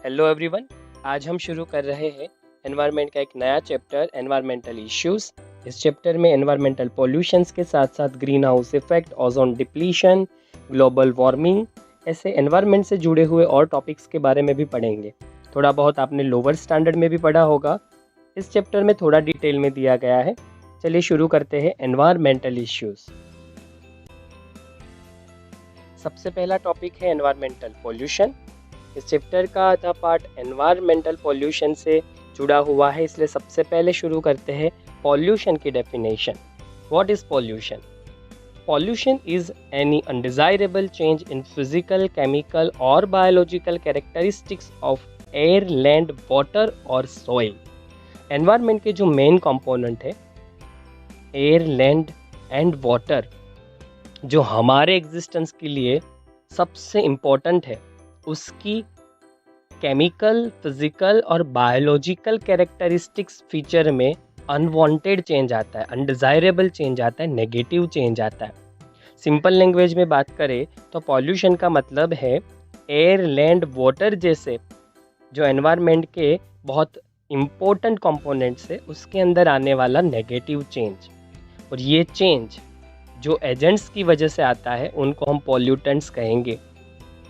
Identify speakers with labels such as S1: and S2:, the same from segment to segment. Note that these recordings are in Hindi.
S1: Hello everyone. आज हम शुरू कर रहे हैं एनवायरनमेंट का एक नया चैप्टर एनवायरमेंटल इश्यूज। इस चैप्टर में एनवायरमेंटल पॉल्यूशंस के साथ साथ green house effect, ozone depletion, global warming, ऐसे एनवायरनमेंट से जुड़े हुए और टॉपिक्स के बारे में भी पढ़ेंगे। थोड़ा बहुत आपने लोअर स्टैंडर्ड में भी पढ़ा होगा। इस चैप्टर में थोड़ा डिटेल में दिया गया है। चलिए शुरू करते हैं एनवायरमेंटल इश्यूज। सबसे पहला टॉपिक है एनवायरमेंटल पॉल्यूशन। इस चैप्टर का आधा पार्ट एनवायरमेंटल पॉल्यूशन से जुड़ा हुआ है, इसलिए सबसे पहले शुरू करते हैं पॉल्यूशन की definition. What is pollution? Pollution is any undesirable change in physical, chemical और biological characteristics of air, land, water और सॉइल। एनवायरनमेंट के जो मेन कंपोनेंट है एयर, लैंड एंड वाटर, जो हमारे एग्जिस्टेंस के लिए सबसे इम्पोर्टेंट है, उसकी केमिकल, फिजिकल और बायोलॉजिकल कैरेक्टरिस्टिक्स फीचर में अनवांटेड चेंज आता है, अनडिजायरेबल चेंज आता है, नेगेटिव चेंज आता है। सिंपल लैंग्वेज में बात करें तो पॉल्यूशन का मतलब है एयर, लैंड, वाटर जैसे जो एनवायरनमेंट के बहुत इम्पोर्टेंट कंपोनेंट्स है, उसके अंदर आने वाला नेगेटिव चेंज। और ये चेंज जो एजेंट्स की वजह से आता है उनको हम पॉल्यूटेंट्स कहेंगे।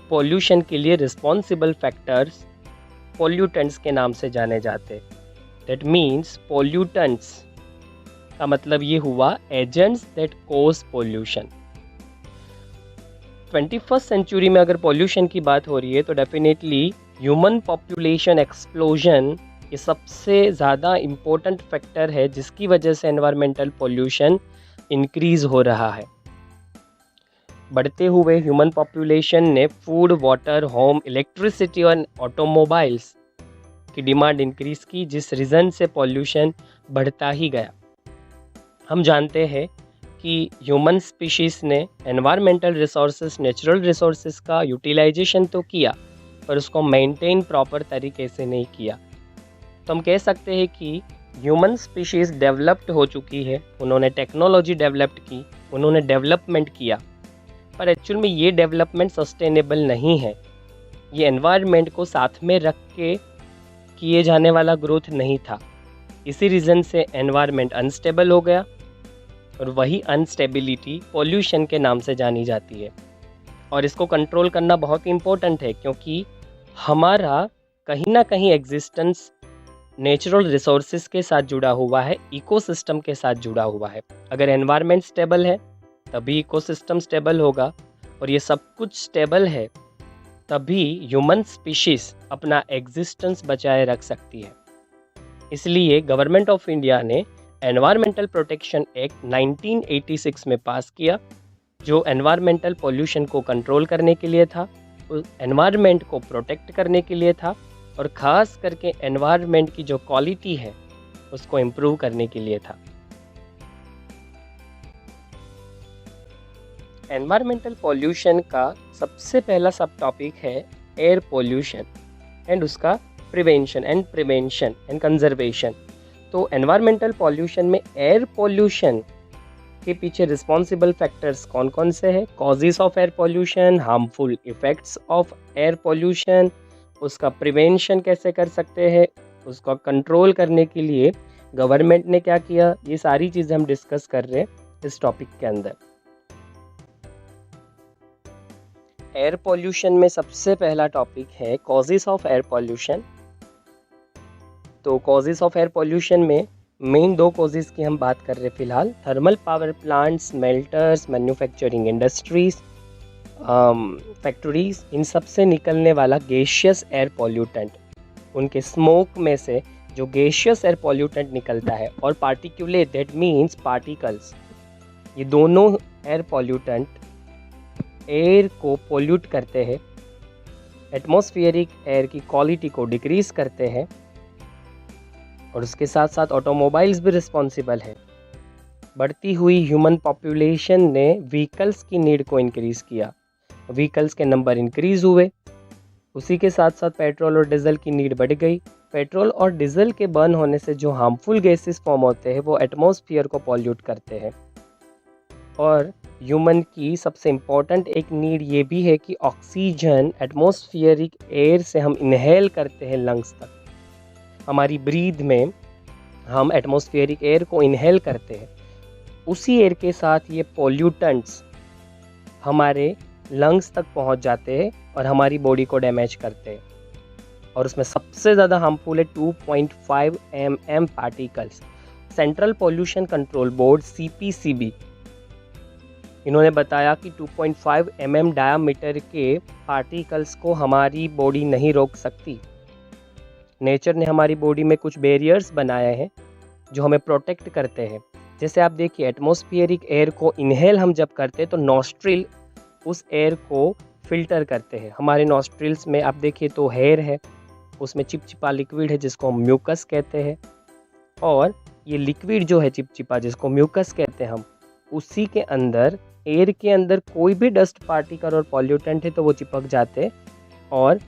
S1: पॉल्यूशन के लिए रिस्पॉन्सिबल फैक्टर्स पॉल्यूटेंट्स के नाम से जाने जाते। दैट मीन्स पॉल्यूटेंट्स का मतलब ये हुआ agents that cause pollution. 21st century में अगर पॉल्यूशन की बात हो रही है तो डेफिनेटली ह्यूमन पॉपुलेशन एक्सप्लोजन ये सबसे ज़्यादा इम्पोर्टेंट फैक्टर है, जिसकी वजह से एनवायरमेंटल पॉल्यूशन इंक्रीज हो रहा है। बढ़ते हुए ह्यूमन पॉपुलेशन ने फूड, वाटर, होम, इलेक्ट्रिसिटी और ऑटोमोबाइल्स की डिमांड इंक्रीज की, जिस रीज़न से पॉल्यूशन बढ़ता ही गया। हम जानते हैं कि ह्यूमन स्पीशीज़ ने एनवायरमेंटल रिसोर्सेज, नेचुरल रिसोर्सेज का यूटिलाइजेशन तो किया, पर उसको मेंटेन प्रॉपर तरीके से नहीं किया। तो हम कह सकते हैं कि ह्यूमन स्पीशीज़ डेवलप्ड हो चुकी है, उन्होंने टेक्नोलॉजी डेवलप्ड की, उन्होंने डेवलपमेंट किया, पर एक्चुअल में ये डेवलपमेंट सस्टेनेबल नहीं है। ये एनवायरनमेंट को साथ में रख के किए जाने वाला ग्रोथ नहीं था। इसी रीज़न से एनवायरनमेंट अनस्टेबल हो गया, और वही अनस्टेबिलिटी पॉल्यूशन के नाम से जानी जाती है। और इसको कंट्रोल करना बहुत इम्पोर्टेंट है, क्योंकि हमारा कहीं ना कहीं एग्जिस्टेंस नेचुरल रिसोर्सेज के साथ जुड़ा हुआ है, इकोसिस्टम के साथ जुड़ा हुआ है। अगर एनवायरनमेंट स्टेबल है तभी इकोसिस्टम स्टेबल होगा, और ये सब कुछ स्टेबल है तभी ह्यूमन स्पीशीज़ अपना एग्जिस्टेंस बचाए रख सकती है। इसलिए गवर्नमेंट ऑफ इंडिया ने एनवायरमेंटल प्रोटेक्शन एक्ट 1986 में पास किया, जो एनवायरमेंटल पॉल्यूशन को कंट्रोल करने के लिए था, एनवायरनमेंट को प्रोटेक्ट करने के लिए था, और ख़ास करके एनवायरनमेंट की जो क्वालिटी है उसको इम्प्रूव करने के लिए था। एनवायरमेंटल पॉल्यूशन का सबसे पहला सब टॉपिक है एयर पॉल्यूशन एंड उसका प्रिवेंशन एंड कंजर्वेशन। तो एनवायरमेंटल पॉल्यूशन में एयर पॉल्यूशन के पीछे रिस्पॉन्सिबल फैक्टर्स कौन कौन से हैं? Causes of air pollution, harmful effects of air pollution, उसका प्रिवेंशन कैसे कर सकते हैं, उसका कंट्रोल करने के लिए गवर्नमेंट ने क्या किया, ये सारी चीज़ें हम डिस्कस कर रहे हैं इस टॉपिक के अंदर। एयर पॉल्यूशन में सबसे पहला टॉपिक है कॉजेस ऑफ एयर पॉल्यूशन। तो कॉजेस ऑफ एयर पॉल्यूशन में मेन दो कॉजेस की हम बात कर रहे हैं फिलहाल। Thermal power plants, smelters, manufacturing industries, factories, इन सब से निकलने वाला गैसियस एयर पॉल्यूटेंट, उनके स्मोक में से जो गैसियस एयर पॉल्यूटेंट निकलता है, और पार्टिकुलेट, दैट मीन्स पार्टिकल्स, ये दोनों एयर पॉल्यूटेंट एयर को पोल्यूट करते हैं, एटमॉस्फेरिक एयर की क्वालिटी को डिक्रीज करते हैं, और उसके साथ साथ ऑटोमोबाइल्स भी रिस्पॉन्सिबल है। बढ़ती हुई ह्यूमन पॉपुलेशन ने व्हीकल्स की नीड को इंक्रीज़ किया, व्हीकल्स के नंबर इंक्रीज हुए, उसी के साथ साथ पेट्रोल और डीजल की नीड बढ़ गई। पेट्रोल और डीजल के बर्न होने से जो हार्मफुल गैसेस फॉर्म होते हैं वो एटमॉस्फेयर को पॉल्यूट करते हैं। और ह्यूमन की सबसे इम्पॉर्टेंट एक नीड ये भी है कि ऑक्सीजन एटमॉस्फेरिक एयर से हम इनहेल करते हैं लंग्स तक। हमारी ब्रीथ में हम एटमॉस्फेरिक एयर को इनहेल करते हैं, उसी एयर के साथ ये पॉल्यूटेंट्स हमारे लंग्स तक पहुंच जाते हैं और हमारी बॉडी को डैमेज करते हैं। और उसमें सबसे ज़्यादा हार्मफुल है 2.5 mm particles. Central pollution control board CPCB इन्होंने बताया कि 2.5 mm डायामीटर के पार्टिकल्स को हमारी बॉडी नहीं रोक सकती। नेचर ने हमारी बॉडी में कुछ बैरियर्स बनाए हैं जो हमें प्रोटेक्ट करते हैं। जैसे आप देखिए, एटमॉस्फेरिक एयर को इनहेल हम जब करते हैं तो नॉस्ट्रिल उस एयर को फिल्टर करते हैं। हमारे नॉस्ट्रिल्स में आप देखिए तो हेयर है, उसमें चिपचिपा लिक्विड है जिसको हम म्यूकस कहते हैं, और ये लिक्विड जो है चिपचिपा जिसको म्यूकस कहते हैं हम, उसी के अंदर एयर के अंदर कोई भी डस्ट पार्टिकल और पॉल्यूटेंट है तो वो चिपक जाते और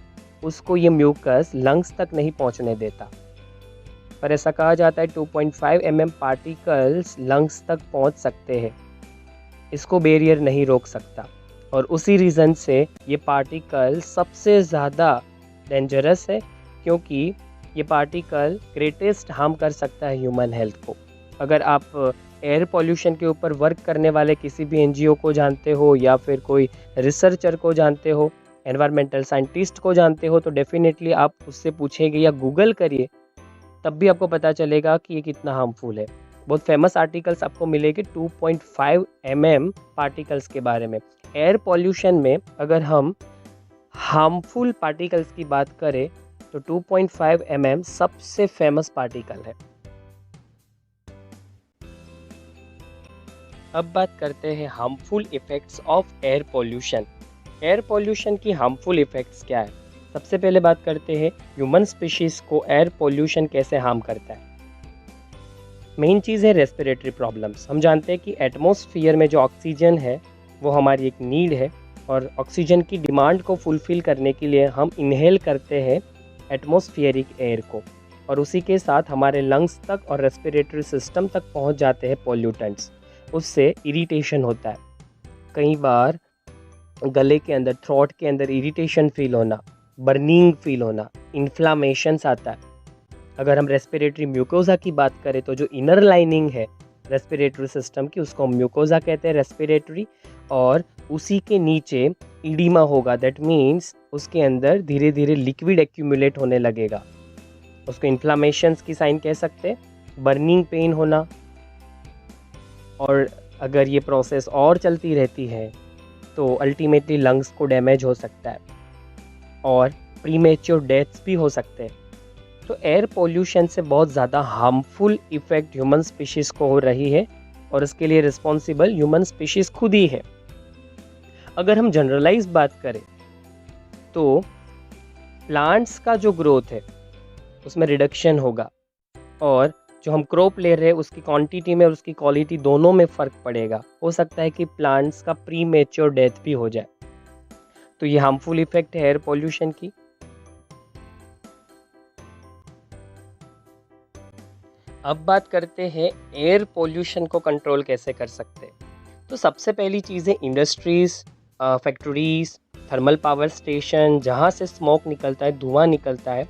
S1: उसको ये म्यूकस लंग्स तक नहीं पहुंचने देता। पर ऐसा कहा जाता है 2.5 mm पार्टिकल्स लंग्स तक पहुंच सकते हैं, इसको बैरियर नहीं रोक सकता। और उसी रीज़न से ये पार्टिकल सबसे ज़्यादा डेंजरस है, क्योंकि ये पार्टिकल ग्रेटेस्ट हार्म कर सकता है ह्यूमन हेल्थ को। अगर आप एयर पोल्यूशन के ऊपर वर्क करने वाले किसी भी NGO को जानते हो या फिर कोई रिसर्चर को जानते हो, एनवायरमेंटल साइंटिस्ट को जानते हो, तो डेफिनेटली आप उससे पूछेंगे या गूगल करिए, तब भी आपको पता चलेगा कि ये कितना हार्मफुल है। बहुत फेमस आर्टिकल्स आपको मिलेंगे 2.5 mm पार्टिकल्स के बारे में। एयर पोल्यूशन में अगर हम हार्मफुल पार्टिकल्स की बात करें तो 2.5 mm सबसे फेमस पार्टिकल है। अब बात करते हैं harmful effects of air pollution. Air pollution की हार्मफुल इफ़ेक्ट्स क्या है? सबसे पहले बात करते हैं ह्यूमन स्पीशीज़ को एयर पोल्यूशन कैसे हार्म करता है। मेन चीज़ है रेस्पिरेटरी प्रॉब्लम्स। हम जानते हैं कि एटमॉस्फेयर में जो ऑक्सीजन है वो हमारी एक नीड है, और ऑक्सीजन की डिमांड को फुलफ़िल करने के लिए हम इनहेल करते हैं एटमॉस्फेरिक एयर को, और उसी के साथ हमारे लंग्स तक और रेस्पिरेटरी सिस्टम तक पहुंच जाते हैं पॉल्यूटेंट्स। उससे इरिटेशन होता है, कई बार गले के अंदर, थ्रोट के अंदर इरिटेशन फील होना, बर्निंग फील होना, इन्फ्लामेशंस आता है। अगर हम रेस्पिरेटरी म्यूकोजा की बात करें तो जो इनर लाइनिंग है रेस्पिरेटरी सिस्टम की, उसको हम म्यूकोजा कहते हैं रेस्पिरेटरी, और उसी के नीचे इडीमा होगा। दैट मीन्स उसके अंदर धीरे धीरे लिक्विड एक्यूमुलेट होने लगेगा, उसको इन्फ्लामेशंस की साइन कह सकते हैं, बर्निंग पेन होना। और अगर ये प्रोसेस और चलती रहती है तो अल्टीमेटली लंग्स को डैमेज हो सकता है और प्रीमेच्योर डेथ्स भी हो सकते हैं। तो एयर पोल्यूशन से बहुत ज़्यादा हार्मफुल इफ़ेक्ट ह्यूमन स्पीशीज़ को हो रही है, और इसके लिए रिस्पॉन्सिबल ह्यूमन स्पीशीज़ खुद ही है। अगर हम जनरलाइज बात करें तो प्लांट्स का जो ग्रोथ है उसमें रिडक्शन होगा, और जो हम क्रॉप ले रहे हैं उसकी क्वांटिटी में और उसकी क्वालिटी दोनों में फ़र्क पड़ेगा। हो सकता है कि प्लांट्स का प्री मैच्योर डेथ भी हो जाए। तो ये हार्मफुल इफ़ेक्ट है एयर पोल्यूशन की। अब बात करते हैं एयर पोल्यूशन को कंट्रोल कैसे कर सकते हैं। तो सबसे पहली चीज़ है industries, factories, thermal power station, जहाँ से स्मोक निकलता है, धुआं निकलता है,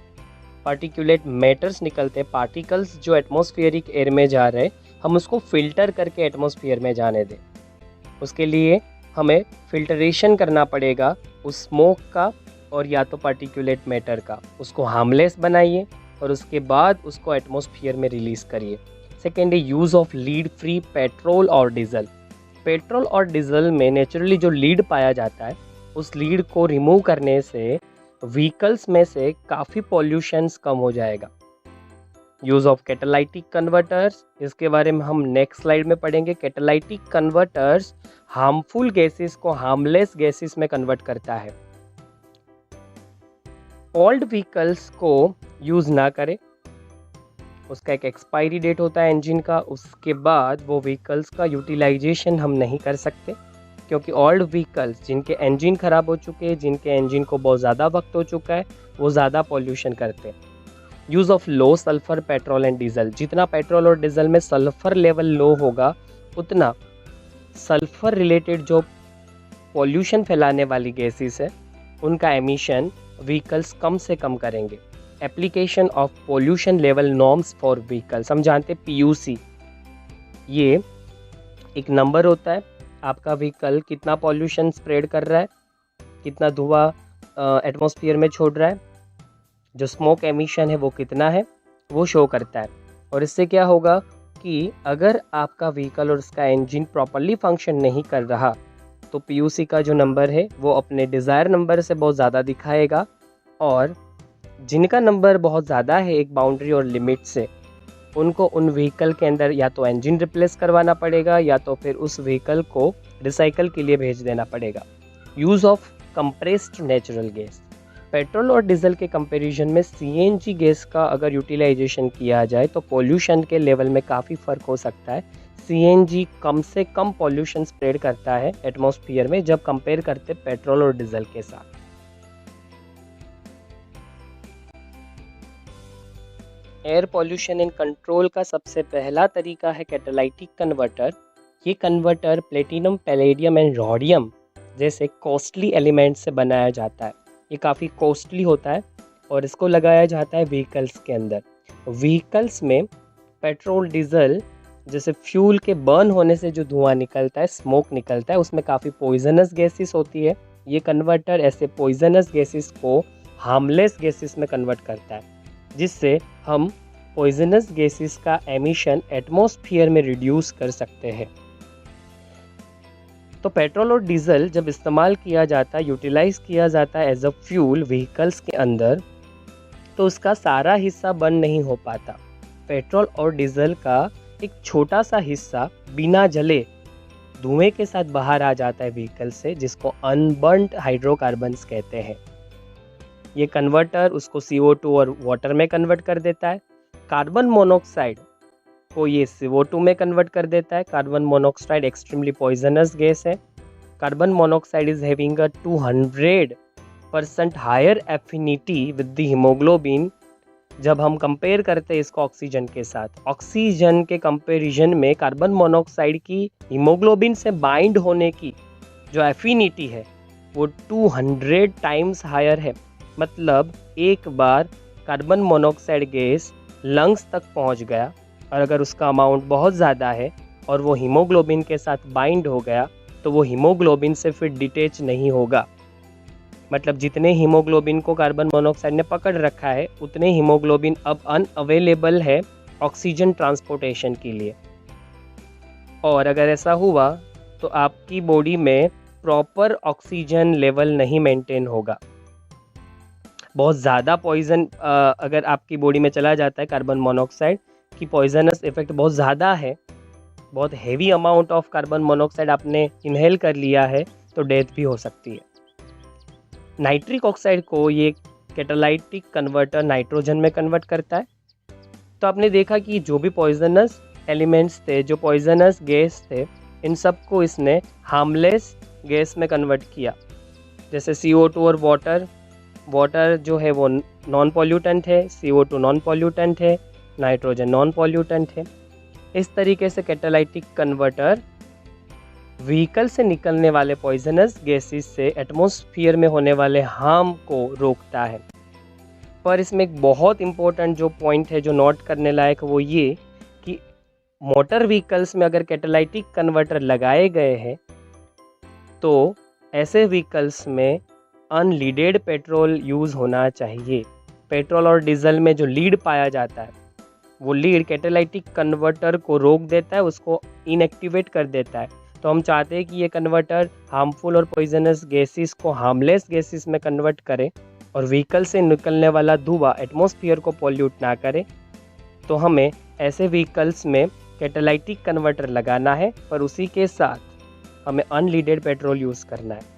S1: पार्टिकुलेट मैटर्स निकलते हैं, पार्टिकल्स जो एटमॉस्फेरिक एयर में जा रहे हैं, हम उसको फ़िल्टर करके एटमॉस्फेयर में जाने दें। उसके लिए हमें फ़िल्टरेशन करना पड़ेगा उस स्मोक का और या तो पार्टिकुलेट मैटर का। उसको हार्मलेस बनाइए और उसके बाद उसको एटमॉस्फेयर में रिलीज़ करिए। सेकेंड है use of lead free petrol और डीजल। पेट्रोल और डीजल में नेचुरली जो लीड पाया जाता है, उस लीड को रिमूव करने से व्हीकल्स में से काफ़ी पॉल्यूशंस कम हो जाएगा। यूज़ ऑफ कैटालाइटिक कन्वर्टर्स, इसके बारे में हम नेक्स्ट स्लाइड में पढ़ेंगे। कैटालाइटिक कन्वर्टर्स हार्मफुल गैसेस को हार्मलेस गैसेस में कन्वर्ट करता है। ओल्ड व्हीकल्स को यूज़ ना करें, उसका एक एक्सपायरी डेट होता है इंजन का, उसके बाद वो व्हीकल्स का यूटिलाइजेशन हम नहीं कर सकते, क्योंकि ओल्ड व्हीकल्स जिनके इंजन ख़राब हो चुके हैं, जिनके इंजन को बहुत ज़्यादा वक्त हो चुका है, वो ज़्यादा पॉल्यूशन करते हैं। Use of low sulphur petrol and diesel. जितना पेट्रोल और डीजल में सल्फ़र लेवल लो होगा, उतना सल्फर रिलेटेड जो पॉल्यूशन फैलाने वाली गैसेस है उनका एमिशन व्हीकल्स कम से कम करेंगे। Application of pollution level norms for vehicles, हम जानते हैं पीयूसी, ये एक नंबर होता है आपका व्हीकल कितना पॉल्यूशन स्प्रेड कर रहा है, कितना धुआं एटमॉस्फेयर में छोड़ रहा है, जो स्मोक एमिशन है वो कितना है, वो शो करता है। और इससे क्या होगा कि अगर आपका व्हीकल और उसका इंजन प्रॉपरली फंक्शन नहीं कर रहा तो पीयूसी का जो नंबर है वो अपने डिज़ायर नंबर से बहुत ज़्यादा दिखाएगा, और जिनका नंबर बहुत ज़्यादा है एक बाउंड्री और लिमिट से, उनको उन व्हीकल के अंदर या तो इंजन रिप्लेस करवाना पड़ेगा या तो फिर उस व्हीकल को रिसाइकल के लिए भेज देना पड़ेगा। Use of compressed natural gas, petrol और डीजल के कंपैरिजन में सीएनजी गैस का अगर यूटिलाइजेशन किया जाए तो पोल्यूशन के लेवल में काफ़ी फ़र्क हो सकता है। सीएनजी कम से कम पोल्यूशन स्प्रेड करता है एटमॉस्फेयर में जब कंपेयर करते पेट्रोल और डीजल के साथ। एयर पोल्यूशन इन कंट्रोल का सबसे पहला तरीका है कैटालाइटिक कन्वर्टर। ये converter platinum, palladium and rhodium जैसे कॉस्टली एलिमेंट से बनाया जाता है। ये काफ़ी कॉस्टली होता है और इसको लगाया जाता है व्हीकल्स के अंदर। व्हीकल्स में पेट्रोल, डीजल जैसे फ्यूल के बर्न होने से जो धुआं निकलता है, स्मोक निकलता है, उसमें काफ़ी पॉइजनस गैसेस होती है। ये कन्वर्टर ऐसे पॉइजनस गैसेस को हार्मलेस गैसेस में कन्वर्ट करता है, जिससे हम पॉइजनस गैसेस का एमिशन एटमॉस्फेयर में रिड्यूस कर सकते हैं। तो पेट्रोल और डीजल जब इस्तेमाल किया जाता है, यूटिलाइज किया जाता है एज अ फ्यूल व्हीकल्स के अंदर, तो उसका सारा हिस्सा बर्न नहीं हो पाता। पेट्रोल और डीजल का एक छोटा सा हिस्सा बिना जले धुएं के साथ बाहर आ जाता है व्हीकल से, जिसको अनबर्न्ड हाइड्रोकार्बन्स कहते हैं। ये कन्वर्टर उसको CO2 और वाटर में कन्वर्ट कर देता है। कार्बन मोनोऑक्साइड को ये CO2 में कन्वर्ट कर देता है। Carbon monoxide extremely poisonous gas है। Carbon monoxide is having a 200% higher affinity with the haemoglobin. जब हम कंपेयर करते हैं इसको ऑक्सीजन के साथ, ऑक्सीजन के कंपैरिजन में कार्बन मोनोऑक्साइड की हीमोग्लोबिन से बाइंड होने की जो एफिनिटी है वो 200 टाइम्स हायर है। मतलब एक बार कार्बन मोनोऑक्साइड गैस लंग्स तक पहुंच गया और अगर उसका अमाउंट बहुत ज़्यादा है और वो हीमोग्लोबिन के साथ बाइंड हो गया तो वो हीमोग्लोबिन से फिर डिटेच नहीं होगा। मतलब जितने हीमोग्लोबिन को कार्बन मोनोऑक्साइड ने पकड़ रखा है उतने हीमोग्लोबिन अब अनअवेलेबल है ऑक्सीजन ट्रांसपोर्टेशन के लिए। और अगर ऐसा हुआ तो आपकी बॉडी में प्रॉपर ऑक्सीजन लेवल नहीं मेंटेन होगा। बहुत ज़्यादा पॉइजन अगर आपकी बॉडी में चला जाता है, कार्बन मोनोऑक्साइड की पॉइजनस इफेक्ट बहुत ज़्यादा है, बहुत heavy amount of carbon monoxide आपने इनहेल कर लिया है तो डेथ भी हो सकती है। नाइट्रिक ऑक्साइड को ये कैटालाइटिक कन्वर्टर नाइट्रोजन में कन्वर्ट करता है। तो आपने देखा कि जो भी पॉइजनस एलिमेंट्स थे, जो पॉइजनस गैस थे, इन सब को इसने हार्मलेस गैस में कन्वर्ट किया। जैसे CO2 और वाटर जो है वो नॉन पॉल्यूटेंट है, CO2 नॉन पॉल्यूटेंट है, नाइट्रोजन नॉन पॉल्यूटेंट है। इस तरीके से कैटालाइटिक कन्वर्टर व्हीकल से निकलने वाले पॉइजनस गैसेस से एटमॉस्फेयर में होने वाले हार्म को रोकता है। पर इसमें एक बहुत इम्पोर्टेंट जो पॉइंट है, जो नोट करने लायक, वो ये कि मोटर व्हीकल्स में अगर कैटालाइटिक कन्वर्टर लगाए गए हैं तो ऐसे व्हीकल्स में अनलीडेड पेट्रोल यूज़ होना चाहिए। पेट्रोल और डीजल में जो लीड पाया जाता है वो लीड कैटालाइटिक कन्वर्टर को रोक देता है, उसको इनएक्टिवेट कर देता है। तो हम चाहते हैं कि ये कन्वर्टर हार्मफुल और पॉइजनस गैसेस को हार्मलेस गैसेस में कन्वर्ट करे और व्हीकल से निकलने वाला धुआं एटमॉस्फेयर को पॉल्यूट ना करे। तो हमें ऐसे व्हीकल्स में कैटालाइटिक कन्वर्टर लगाना है, पर उसी के साथ हमें अनलीडेड पेट्रोल यूज़ करना है।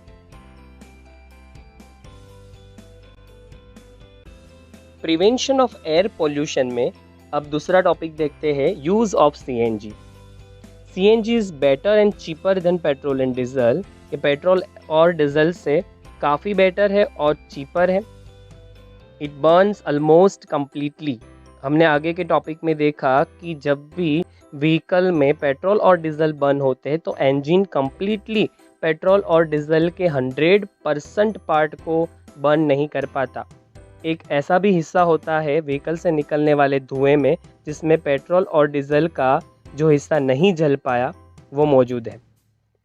S1: प्रिवेंशन ऑफ एयर पोल्यूशन में अब दूसरा टॉपिक देखते हैं, use of CNG। CNG is better and cheaper than petrol and diesel. ये पेट्रोल और डीजल से काफ़ी बेटर है और चीपर है। It Burns almost completely. हमने आगे के टॉपिक में देखा कि जब भी व्हीकल में पेट्रोल और डीजल बर्न होते हैं तो इंजन कम्प्लीटली पेट्रोल और डीजल के 100% पार्ट को बर्न नहीं कर पाता। एक ऐसा भी हिस्सा होता है व्हीकल से निकलने वाले धुएं में जिसमें पेट्रोल और डीजल का जो हिस्सा नहीं जल पाया वो मौजूद है,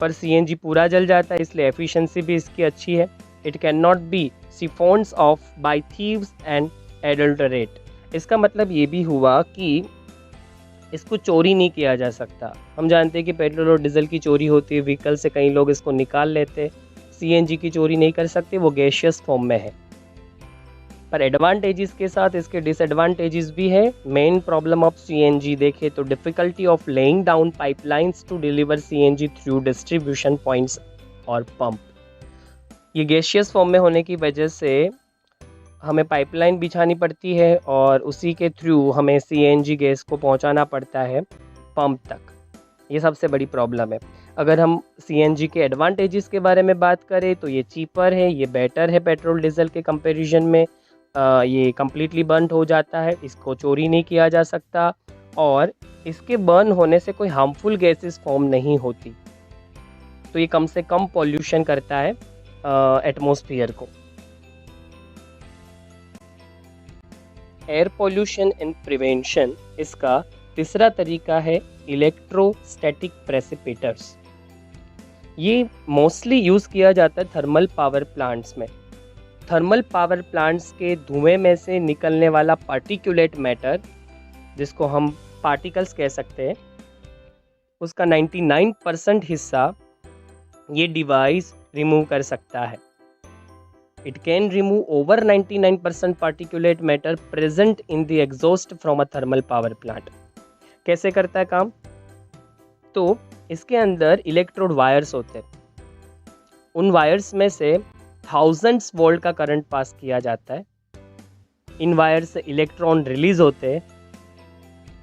S1: पर सीएनजी पूरा जल जाता है, इसलिए एफिशिएंसी भी इसकी अच्छी है। It can not be siphons off by thieves and adulterate. इसका मतलब ये भी हुआ कि इसको चोरी नहीं किया जा सकता। हम जानते हैं कि पेट्रोल और डीजल की चोरी होती है, व्हीकल से कई लोग इसको निकाल लेते। सीएनजी की चोरी नहीं कर सकते, वो गैसियस फॉर्म में है। पर एडवांटेजेस के साथ इसके डिसएडवांटेजेस भी है। मेन प्रॉब्लम ऑफ सीएनजी देखें तो difficulty of laying down pipelines to deliver CNG through distribution points और पंप। ये गैसियस फॉर्म में होने की वजह से हमें पाइपलाइन बिछानी पड़ती है और उसी के थ्रू हमें सीएनजी गैस को पहुंचाना पड़ता है पंप तक। ये सबसे बड़ी प्रॉब्लम है। अगर हम सीएनजी के एडवांटेजेस के बारे में बात करें तो ये चीपर है, ये बेटर है पेट्रोल डीजल के कंपैरिजन में। ये कम्प्लीटली बर्न हो जाता है, इसको चोरी नहीं किया जा सकता और इसके बर्न होने से कोई हार्मफुल गैसेस फॉर्म नहीं होती। तो ये कम से कम पॉल्यूशन करता है एटमॉस्फेयर को। एयर पॉल्यूशन एंड प्रिवेंशन, इसका तीसरा तरीका है इलेक्ट्रोस्टैटिक प्रेसिपिटेटर्स। ये मोस्टली यूज़ किया जाता है थर्मल पावर प्लांट्स में। थर्मल पावर प्लांट्स के धुएं में से निकलने वाला पार्टिकुलेट मैटर, जिसको हम पार्टिकल्स कह सकते हैं, उसका 99% हिस्सा ये डिवाइस रिमूव कर सकता है। It can remove over 99% particulate matter present in the exhaust from a thermal power plant. कैसे करता है काम? तो इसके अंदर इलेक्ट्रोड वायर्स होते हैं। उन वायर्स में से थाउजेंड्स वोल्ट का करंट पास किया जाता है। इन वायर से इलेक्ट्रॉन रिलीज होते हैं।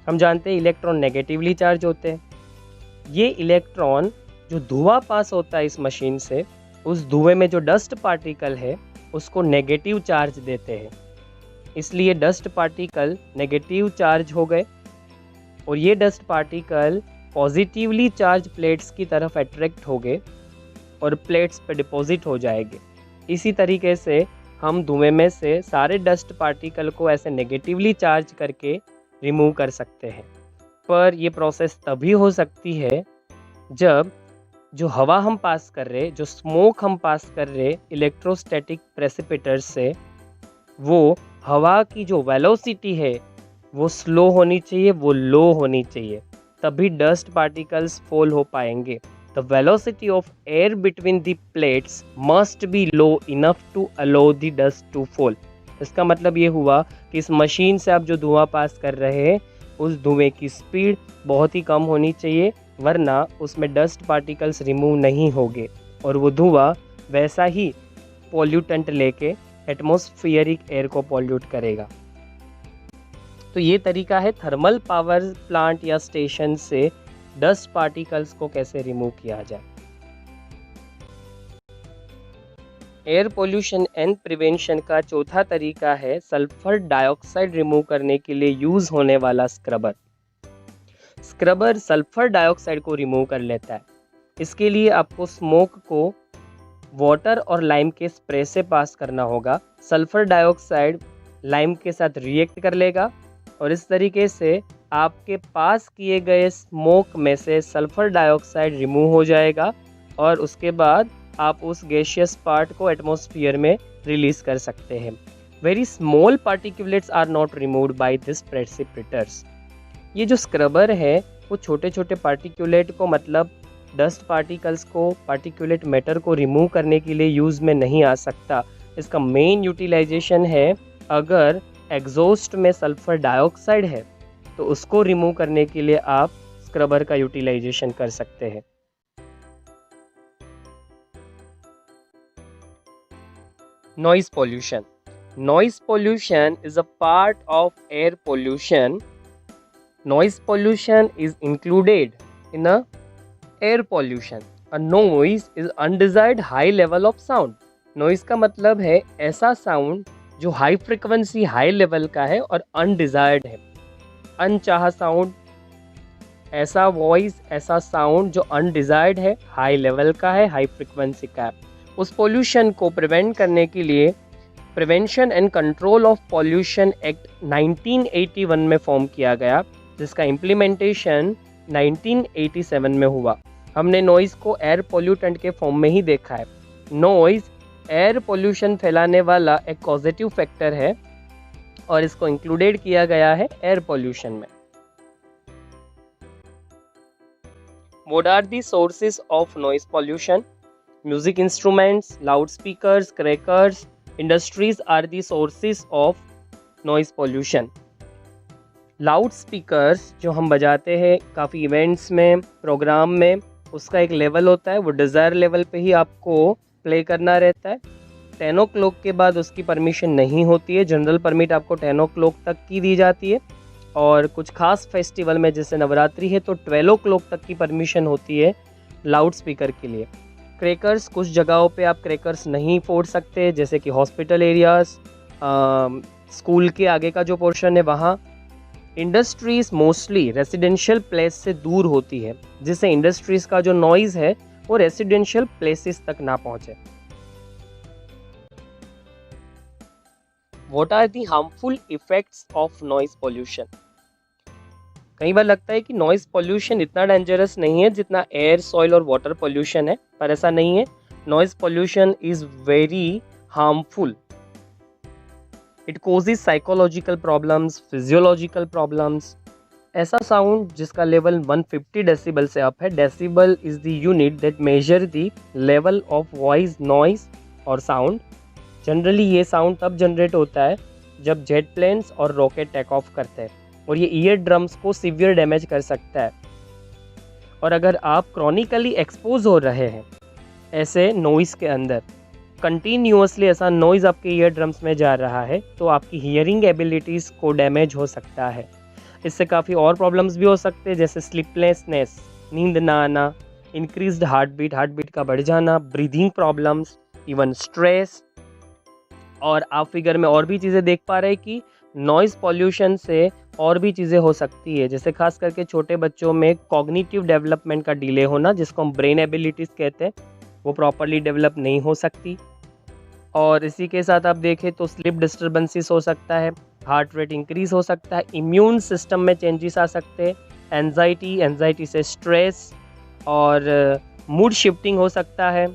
S1: हम जानते हैं इलेक्ट्रॉन नेगेटिवली चार्ज होते हैं। ये इलेक्ट्रॉन जो धुआं पास होता है इस मशीन से, उस धुएं में जो डस्ट पार्टिकल है उसको नेगेटिव चार्ज देते हैं। इसलिए डस्ट पार्टिकल नेगेटिव चार्ज हो गए और ये dust particle positively charge plates की तरफ अट्रैक्ट हो गए और प्लेट्स पे डिपॉजिट हो जाएंगे। इसी तरीके से हम धुएं में से सारे डस्ट पार्टिकल को ऐसे नेगेटिवली चार्ज करके रिमूव कर सकते हैं। पर ये प्रोसेस तभी हो सकती है जब जो हवा हम पास कर रहे, जो स्मोक हम पास कर रहे इलेक्ट्रोस्टैटिक प्रेसिपिटेटर्स से, वो हवा की जो वेलोसिटी है वो स्लो होनी चाहिए, वो लो होनी चाहिए, तभी डस्ट पार्टिकल्स फॉल हो पाएंगे। The velocity of air between the plates must be low enough to allow the dust to fall. इसका मतलब ये हुआ कि इस मशीन से आप जो धुआं पास कर रहे हैं उस धुएं की स्पीड बहुत ही कम होनी चाहिए, वरना उसमें डस्ट पार्टिकल्स रिमूव नहीं होंगे और वो धुआं वैसा ही पॉल्यूटेंट लेके एटमॉस्फेरिक एयर को पॉल्यूट करेगा। तो ये तरीका है थर्मल पावर प्लांट या स्टेशन से डस्ट पार्टिकल्स को कैसे रिमूव किया जाए। एयर पोल्यूशन एंड प्रिवेंशन का चौथा तरीका है सल्फर डाइऑक्साइड रिमूव करने के लिए यूज होने वाला स्क्रबर। स्क्रबर सल्फर डाइऑक्साइड को रिमूव कर लेता है। इसके लिए आपको स्मोक को वाटर और लाइम के स्प्रे से पास करना होगा। सल्फर डाइऑक्साइड लाइम के साथ रिएक्ट कर लेगा और इस तरीके से आपके पास किए गए स्मोक में से सल्फर डाइऑक्साइड रिमूव हो जाएगा और उसके बाद आप उस गैसियस पार्ट को एटमॉस्फेयर में रिलीज कर सकते हैं। Very small particulates are not removed by this precipitators. ये जो स्क्रबर है वो छोटे छोटे पार्टिकुलेट को, मतलब डस्ट पार्टिकल्स को, पार्टिकुलेट मैटर को रिमूव करने के लिए यूज़ में नहीं आ सकता। इसका मेन यूटिलाइजेशन है अगर एग्जॉस्ट में सल्फर डाइऑक्साइड है तो उसको रिमूव करने के लिए आप स्क्रबर का यूटिलाइजेशन कर सकते हैं। Noise pollution. Noise pollution is a part of air pollution. Noise pollution is included in a air pollution. A noise is undesired high level of sound. Noise का मतलब है ऐसा साउंड जो हाई फ्रिक्वेंसी हाई लेवल का है और अनडिजायर्ड है। अनचाहा साउंड, ऐसा वॉइस, ऐसा साउंड जो अनडिजायर्ड है, हाई लेवल का है, हाई फ्रिक्वेंसी का है। उस पोल्यूशन को प्रिवेंट करने के लिए prevention and control of pollution act 1981 में फॉर्म किया गया, जिसका इम्प्लीमेंटेशन 1987 में हुआ। हमने नॉइज़ को एयर पोल्यूटेंट के फॉर्म में ही देखा है। नॉइज़ एयर पोल्यूशन फैलाने वाला एक पॉजिटिव फैक्टर है और इसको इंक्लूडेड किया गया है एयर पोल्यूशन में। What are the sources of noise pollution? Music instruments, loudspeakers, crackers, industries are the sources of noise pollution. Loudspeakers जो हम बजाते हैं काफ़ी इवेंट्स में, प्रोग्राम में, उसका एक लेवल होता है, वो डिज़ायर लेवल पे ही आपको प्ले करना रहता है। 10 o'clock के बाद उसकी परमिशन नहीं होती है, जनरल परमिट आपको 10 o'clock तक की दी जाती है, और कुछ खास फेस्टिवल में जैसे नवरात्रि है तो 12 o'clock तक की परमिशन होती है लाउड स्पीकर के लिए। क्रैकर्स, कुछ जगहों पे आप क्रैकर्स नहीं फोड़ सकते, जैसे कि हॉस्पिटल एरियाज़, स्कूल के आगे का जो पोर्शन है वहाँ। इंडस्ट्रीज़ मोस्टली रेसिडेंशियल प्लेस से दूर होती है, जिससे इंडस्ट्रीज़ का जो नॉइज़ है वो रेसिडेंशियल प्लेसेस तक ना पहुँचे। What are the harmful effects of noise pollution? कई बार लगता है कि नॉइज़ पोल्यूशन इतना डेंजरस नहीं है जितना एयर, सॉइल और वाटर पोल्यूशन है, पर ऐसा नहीं है। Noise pollution is very harmful. It causes psychological problems, physiological problems. ऐसा साउंड जिसका लेवल 150 डेसिबल से अप है, decibel is the unit that measure the level of voice, noise और साउंड। जनरली ये साउंड तब जनरेट होता है जब जेट प्लेन्स और रॉकेट टेक ऑफ करते हैं, और ये ईयर ड्रम्स को सीवियर डैमेज कर सकता है। और अगर आप क्रॉनिकली एक्सपोज हो रहे हैं ऐसे नॉइज़ के अंदर, कंटिन्यूअसली ऐसा नॉइज़ आपके ईयर ड्रम्स में जा रहा है, तो आपकी हियरिंग एबिलिटीज़ को डैमेज हो सकता है। इससे काफ़ी और प्रॉब्लम्स भी हो सकते हैं, जैसे स्लीपलेसनेस, नींद ना आना, इंक्रीज्ड हार्ट बीट का बढ़ जाना, ब्रीदिंग प्रॉब्लम्स, इवन स्ट्रेस। और आप फिगर में और भी चीज़ें देख पा रहे हैं कि नॉइज़ पॉल्यूशन से और भी चीज़ें हो सकती है, जैसे खास करके छोटे बच्चों में कॉग्निटिव डेवलपमेंट का डिले होना, जिसको हम ब्रेन एबिलिटीज़ कहते हैं, वो प्रॉपरली डेवलप नहीं हो सकती। और इसी के साथ आप देखें तो स्लीप डिस्टर्बेंसेस हो सकता है, हार्ट रेट इंक्रीज़ हो सकता है, इम्यून सिस्टम में चेंजेस आ सकते हैं, एंजाइटी से स्ट्रेस और मूड शिफ्टिंग हो सकता है।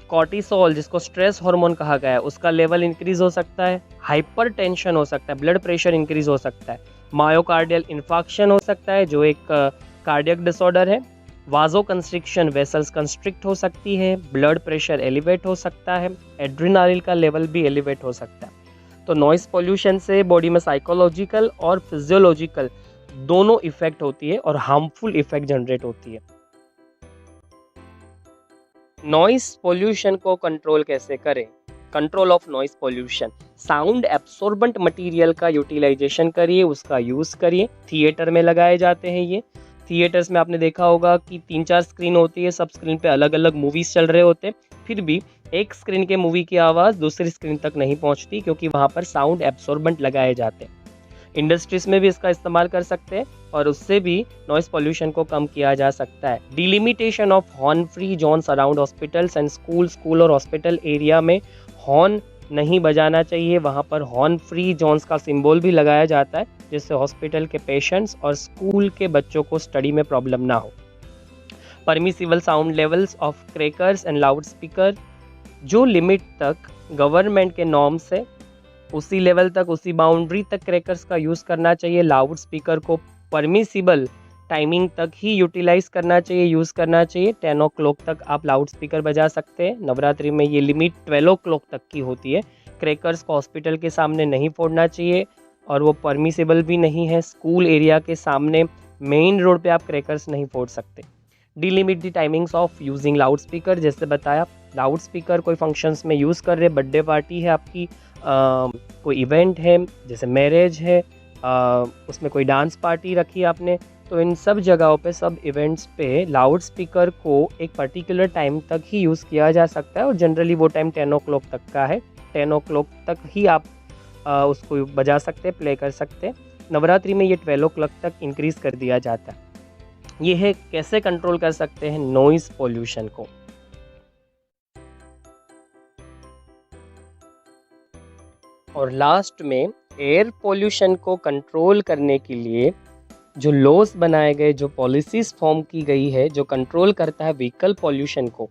S1: कॉर्टिसोल, जिसको स्ट्रेस हार्मोन कहा गया है, उसका लेवल इंक्रीज़ हो सकता है, हाइपरटेंशन हो सकता है, ब्लड प्रेशर इंक्रीज़ हो सकता है, मायोकार्डियल इन्फार्क्शन हो सकता है जो एक कार्डियक डिसऑर्डर है, वाजो कंस्ट्रिक्शन, वेसल्स कंस्ट्रिक्ट हो सकती है, ब्लड प्रेशर एलिवेट हो सकता है, एड्रेनालिन का लेवल भी एलिवेट हो सकता है। तो नॉइज़ पॉल्यूशन से बॉडी में साइकोलॉजिकल और फिजियोलॉजिकल दोनों इफेक्ट होती है और हार्मफुल इफेक्ट जनरेट होती है। नॉइज़ पोल्यूशन को कंट्रोल कैसे करें? Control of noise pollution, sound absorbent material का यूटिलाइजेशन करिए, उसका यूज़ करिए। थिएटर में लगाए जाते हैं ये। थिएटर्स में आपने देखा होगा कि 3-4 स्क्रीन होती है, सब स्क्रीन पे अलग अलग मूवीज़ चल रहे होते हैं, फिर भी एक स्क्रीन के मूवी की आवाज़ दूसरी स्क्रीन तक नहीं पहुंचती, क्योंकि वहाँ पर साउंड एब्सॉर्बेंट लगाए जाते हैं। इंडस्ट्रीज में भी इसका इस्तेमाल कर सकते हैं और उससे भी नॉइज़ पोल्यूशन को कम किया जा सकता है। Delimitation of horn free zones around hospitals and school और हॉस्पिटल एरिया में हॉर्न नहीं बजाना चाहिए, वहाँ पर हॉर्न फ्री जोन्स का सिंबल भी लगाया जाता है, जिससे हॉस्पिटल के पेशेंट्स और स्कूल के बच्चों को स्टडी में प्रॉब्लम ना हो। Permissible sound levels of crackers and loud speaker, जो लिमिट तक गवर्नमेंट के नॉर्म्स है उसी लेवल तक, उसी बाउंड्री तक क्रैकर्स का यूज़ करना चाहिए। लाउड स्पीकर को परमिसिबल टाइमिंग तक ही यूटिलाइज़ करना चाहिए, यूज़ करना चाहिए। 10 o'clock तक आप लाउड स्पीकर बजा सकते हैं। नवरात्रि में ये लिमिट 12 o'clock तक की होती है। क्रैकर्स को हॉस्पिटल के सामने नहीं फोड़ना चाहिए और वो परमिसिबल भी नहीं है। स्कूल एरिया के सामने मेन रोड पे आप क्रैकर्स नहीं फोड़ सकते। Delimit the timings of using loud speaker, जैसे बताया लाउड स्पीकर कोई फंक्शंस में यूज़ कर रहे, बर्थडे पार्टी है आपकी, कोई इवेंट है जैसे मैरिज है, उसमें कोई डांस पार्टी रखी आपने, तो इन सब जगहों पे, सब इवेंट्स पे लाउड स्पीकर को एक पर्टिकुलर टाइम तक ही यूज़ किया जा सकता है और जनरली वो टाइम 10 o'clock तक का है। 10 o'clock तक ही आप उसको बजा सकते, प्ले कर सकते। नवरात्रि में ये 12 o'clock तक इंक्रीज़ कर दिया जाता है। ये है कैसे कंट्रोल कर सकते हैं नॉइज़ पॉल्यूशन को। और लास्ट में एयर पॉल्यूशन को कंट्रोल करने के लिए जो लॉज बनाए गए, जो पॉलिसीज़ फॉर्म की गई है, जो कंट्रोल करता है व्हीकल पॉल्यूशन को,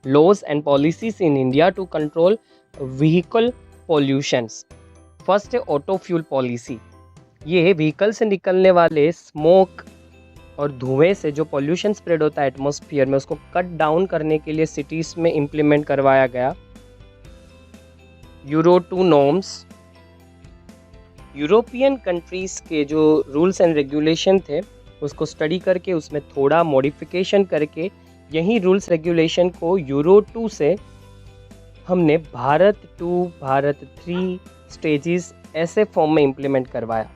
S1: laws and policies in India to control vehicle pollutions. First है ऑटो फ्यूल पॉलिसी। ये व्हीकल से निकलने वाले स्मोक और धुएं से जो पॉल्यूशन स्प्रेड होता है एटमॉस्फेयर में, उसको कट डाउन करने के लिए सिटीज़ में इम्प्लीमेंट करवाया गया यूरो 2 नॉर्म्स। यूरोपियन कंट्रीज़ के जो रूल्स एंड रेगुलेशन थे उसको स्टडी करके उसमें थोड़ा मॉडिफिकेशन करके यही रूल्स रेगुलेशन को यूरो 2 से हमने भारत 2, भारत 3 स्टेजेस ऐसे फॉर्म में इम्प्लीमेंट करवाया।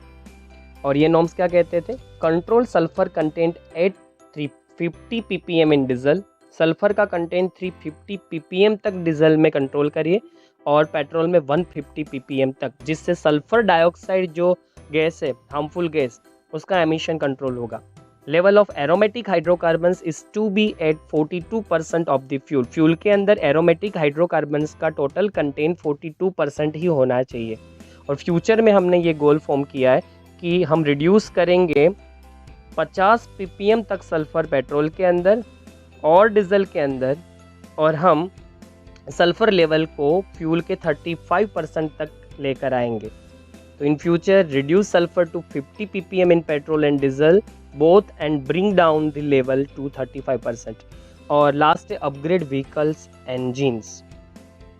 S1: और ये नॉर्म्स क्या कहते थे? Control sulphur content at 350 ppm in diesel. Sulphur का कंटेंट 350 ppm तक डीजल में कंट्रोल करिए और पेट्रोल में 150 ppm तक, जिससे सल्फर डाइऑक्साइड जो गैस है, हार्मफुल गैस, उसका एमिशन कंट्रोल होगा। Level of aromatic hydrocarbons is to be at 42% of the fuel. Fuel के अंदर एरोमेटिक हाइड्रोकार्बन्स का टोटल कंटेंट 42% ही होना चाहिए। और फ्यूचर में हमने ये गोल फॉर्म किया है कि हम रिड्यूस करेंगे 50 ppm तक सल्फर पेट्रोल के अंदर और डीजल के अंदर, और हम सल्फर लेवल को फ्यूल के 35% तक लेकर आएंगे। तो in future reduce sulphur to 50 ppm in petrol and diesel both and bring down the level to 35%। और लास्ट है अपग्रेड व्हीकल्स इंजिन्स।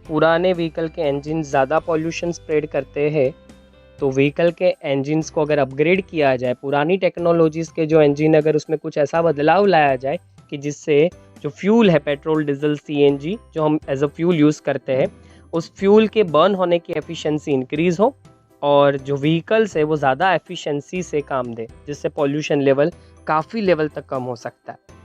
S1: पुराने व्हीकल के इंजन ज़्यादा पॉल्यूशन स्प्रेड करते हैं, तो व्हीकल के इंजन्स को अगर अपग्रेड किया जाए, पुरानी टेक्नोलॉजीज़ के जो इंजन अगर उसमें कुछ ऐसा बदलाव लाया जाए कि जिससे जो फ्यूल है पेट्रोल, डीजल, सीएनजी जो हम एज अ फ्यूल यूज़ करते हैं, उस फ्यूल के बर्न होने की एफिशिएंसी इंक्रीज़ हो और जो व्हीकल्स है वो ज़्यादा एफिशिएंसी से काम दे, जिससे पॉल्यूशन लेवल काफ़ी लेवल तक कम हो सकता है।